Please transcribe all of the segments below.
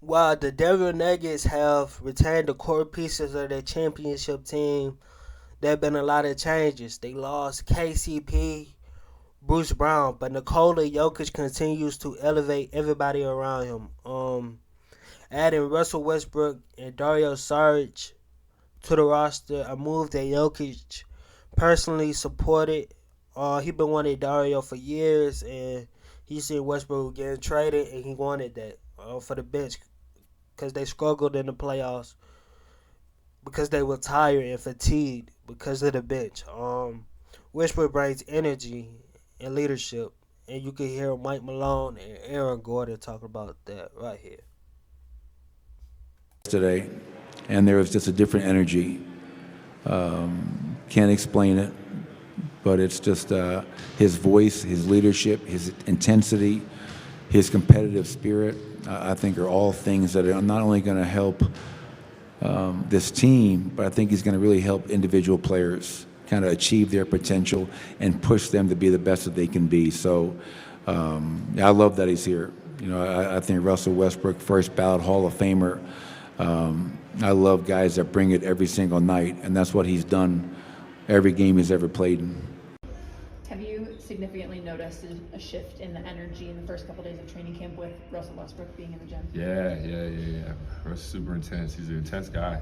While the Denver Nuggets have retained the core pieces of their championship team, there have been a lot of changes. They lost KCP, Bruce Brown, but Nikola Jokic continues to elevate everybody around him. Adding Russell Westbrook and Dario Saric to the roster, a move that Jokic personally supported. He been wanting Dario for years, and he seen Westbrook getting traded, and he wanted that for the bench because they struggled in the playoffs because they were tired and fatigued because of the bench. Westbrook brings energy and leadership, and you can hear Mike Malone and Aaron Gordon talk about that right here. Today, and there was just a different energy. Can't explain it, but it's just his voice, his leadership, his intensity, his competitive spirit, I think are all things that are not only going to help this team, but I think he's going to really help individual players kind of achieve their potential and push them to be the best that they can be. So I love that he's here. You know, I think Russell Westbrook, first ballot Hall of Famer. I love guys that bring it every single night, and that's what he's done every game he's ever played in. Have you significantly noticed a shift in the energy in the first couple days of training camp with Russell Westbrook being in the gym? Yeah. Russ is super intense. He's an intense guy.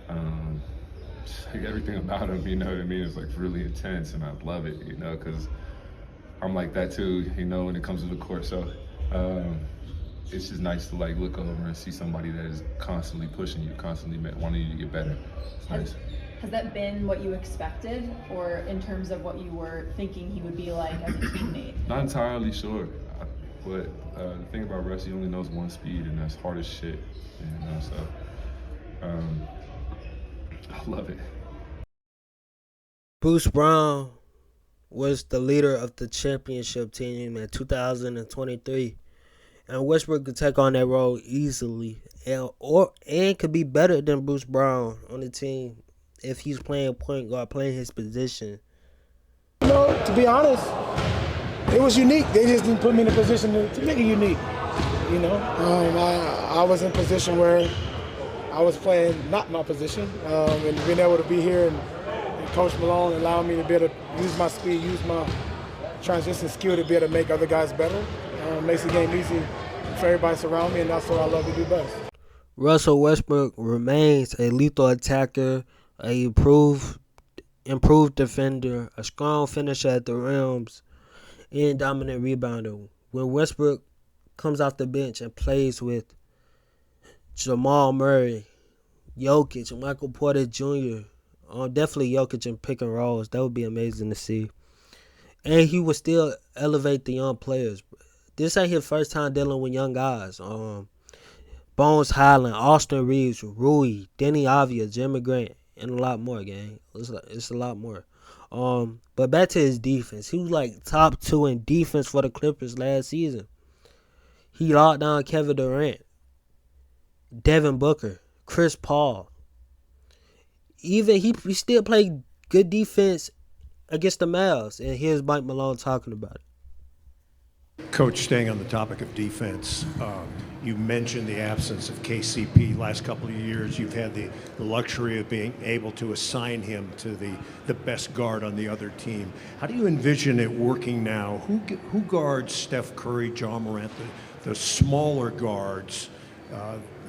Like everything about him, you know what I mean, is like really intense, and I love it, you know, because I'm like that too, you know, when it comes to the court. So it's just nice to like look over and see somebody that is constantly pushing you, constantly wanting you to get better. It's nice. Has that been what you expected, or in terms of what you were thinking he would be like as a teammate? Not entirely sure, but the thing about Russ, he only knows one speed, and that's hard as shit. You know, so I love it. Bruce Brown was the leader of the championship team in 2023, and Westbrook could take on that role easily, and could be better than Bruce Brown on the team if he's playing point guard, playing his position. You know, to be honest, it was unique. They just didn't put me in a position to make it unique. You know, I was in a position where I was playing not my position, and being able to be here and Coach Malone allowed me to be able to use my speed, use my transition skill to be able to make other guys better. Makes the game easy for everybody surround me, and that's what I love to do best. Russell Westbrook remains a lethal attacker, a improved defender, a strong finisher at the rims, and dominant rebounder. When Westbrook comes off the bench and plays with Jamal Murray, Jokic, Michael Porter Jr., definitely Jokic in pick and rolls, that would be amazing to see. And he would still elevate the young players. This ain't his first time dealing with young guys. Bones Highland, Austin Reeves, Rui, Denny Avia, Jimmy Grant, and a lot more, gang. It's a lot more. But back to his defense. He was like top 2 in defense for the Clippers last season. He locked down Kevin Durant, Devin Booker, Chris Paul. Even he still played good defense against the Mavs. And here's Mike Malone talking about it. Coach, staying on the topic of defense, you mentioned the absence of KCP. Last couple of years, you've had the luxury of being able to assign him to the best guard on the other team. How do you envision it working now? Who guards Steph Curry, John Morant, the smaller guards?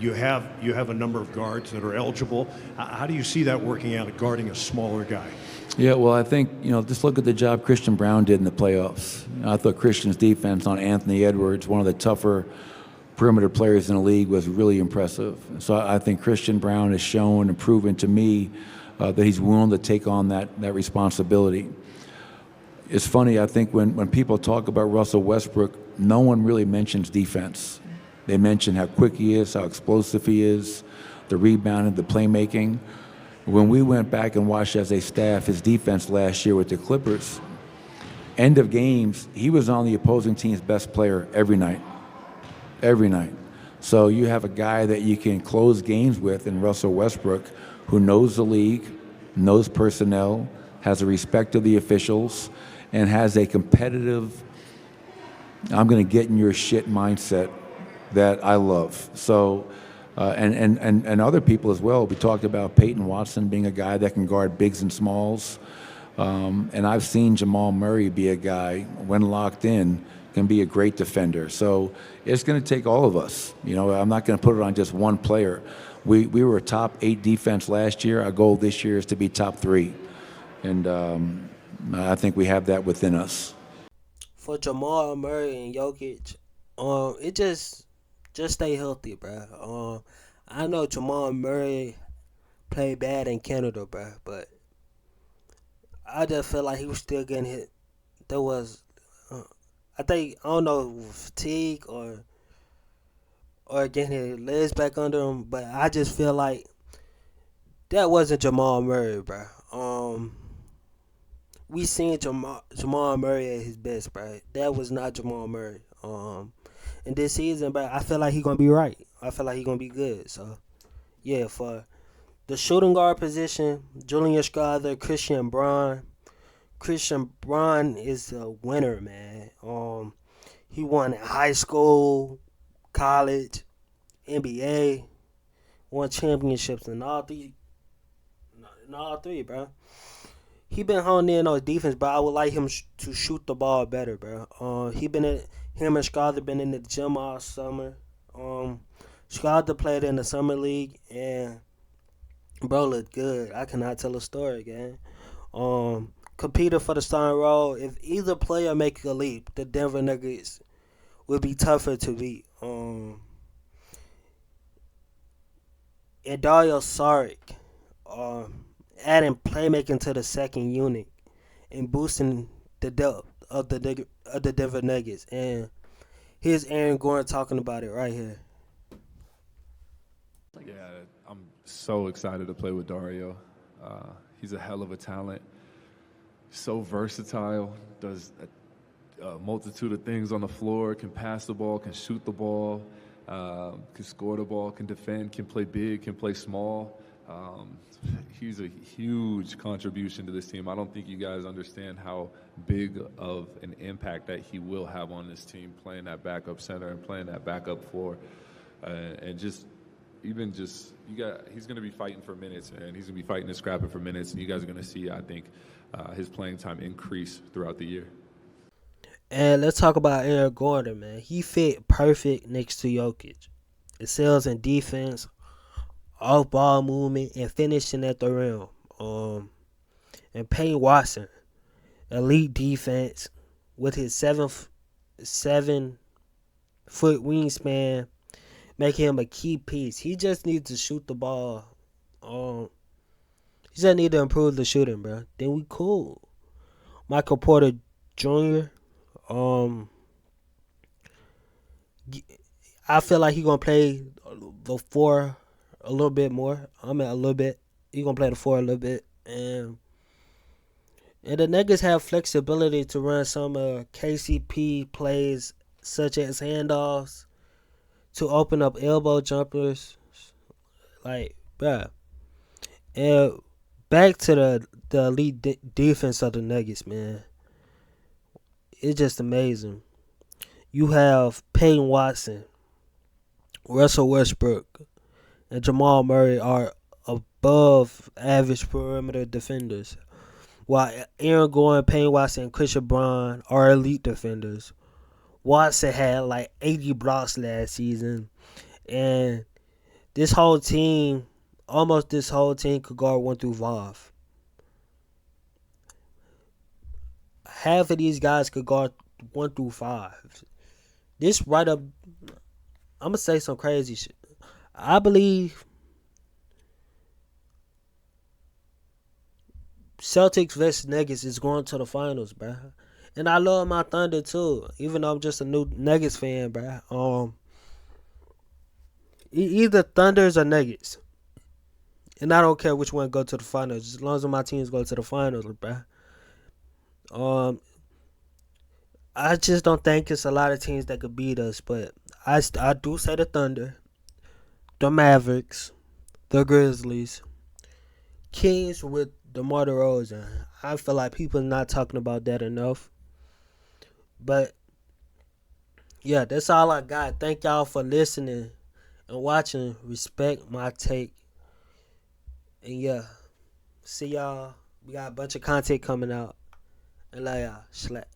You have a number of guards that are eligible. How do you see that working out, guarding a smaller guy? Yeah, well, I think, just look at the job Christian Brown did in the playoffs. I thought Christian's defense on Anthony Edwards, one of the tougher perimeter players in the league, was really impressive. So I think Christian Brown has shown and proven to me that he's willing to take on that responsibility. It's funny, I think when people talk about Russell Westbrook, no one really mentions defense. They mention how quick he is, how explosive he is, the rebounding, the playmaking. When we went back and watched as a staff his defense last year with the Clippers, end of games, he was on the opposing team's best player every night. Every night. So you have a guy that you can close games with in Russell Westbrook, who knows the league, knows personnel, has a respect of the officials, and has a competitive, I'm going to get in your shit mindset that I love. So, and other people as well. We talked about Peyton Watson being a guy that can guard bigs and smalls. And I've seen Jamal Murray be a guy, when locked in, can be a great defender. So it's going to take all of us. You know, I'm not going to put it on just one player. We were a top 8 defense last year. Our goal this year is to be top 3. And I think we have that within us. For Jamal Murray and Jokic, it just stay healthy, bro. I know Jamal Murray played bad in Canada, bro, but I just felt like he was still getting hit. There was, I don't know, fatigue or getting his legs back under him, but I just feel like that wasn't Jamal Murray, bro. We seen Jamal Murray at his best, bro. That was not Jamal Murray. And this season, bro, I feel like he's gonna be right. I feel like he's gonna be good. So yeah, for the shooting guard position, Julian Strawther, Christian Braun. Christian Braun is a winner, man. He won in high school, college, NBA, won championships in all three, bro. He been honing in on defense, but I would like him to shoot the ball better, bro. Him and Strawther been in the gym all summer. Strawther played in the summer league, and bro looked good. I cannot tell a story, gang. Competed for the starting role. If either player make a leap, the Denver Nuggets would be tougher to beat. And Dario Saric, adding playmaking to the second unit and boosting the depth of the Denver Nuggets. And here's Aaron Gordon talking about it right here. Yeah, I'm so excited to play with Dario. He's a hell of a talent. So versatile, does a multitude of things on the floor, can pass the ball, can shoot the ball, can score the ball, can defend, can play big, can play small. He's a huge contribution to this team. I don't think you guys understand how big of an impact that he will have on this team, playing that backup center and playing that backup floor. And he's going to be fighting for minutes, and he's going to be fighting and scrapping for minutes, and you guys are going to see, I think, his playing time increase throughout the year. And let's talk about Aaron Gordon, man. He fit perfect next to Jokic. Excels in defense, off ball movement, and finishing at the rim. And Payne Watson, elite defense with his 7-foot wingspan, make him a key piece. He just needs to shoot the ball. He just need to improve the shooting, bro. Then we cool. Michael Porter Jr. I feel like he gonna play the 4 a little bit more. A little bit. He gonna play the 4 a little bit, and the Nuggets have flexibility to run some KCP plays, such as handoffs, to open up elbow jumpers. Like, bruh. And back to the elite defense of the Nuggets, man. It's just amazing. You have Payne Watson, Russell Westbrook, and Jamal Murray are above average perimeter defenders, while Aaron Gordon, Payne Watson, and Christian Braun are elite defenders. Watson had like 80 blocks last season, and almost this whole team could guard 1 through 5. Half of these guys could guard 1 through 5. This right up, I'm gonna say some crazy shit. I believe Celtics vs Nuggets is going to the finals, bro. And I love my Thunder too, even though I'm just a new Nuggets fan, bro. Either Thunders or Nuggets, and I don't care which one go to the finals, as long as my teams go to the finals, bro. I just don't think it's a lot of teams that could beat us, but I do say the Thunder, the Mavericks, the Grizzlies, Kings with DeMar DeRozan. I feel like people are not talking about that enough. But Yeah, that's all I got. Thank y'all for listening and watching. Respect my take. And yeah, see y'all. We got a bunch of content coming out. And like y'all, slack.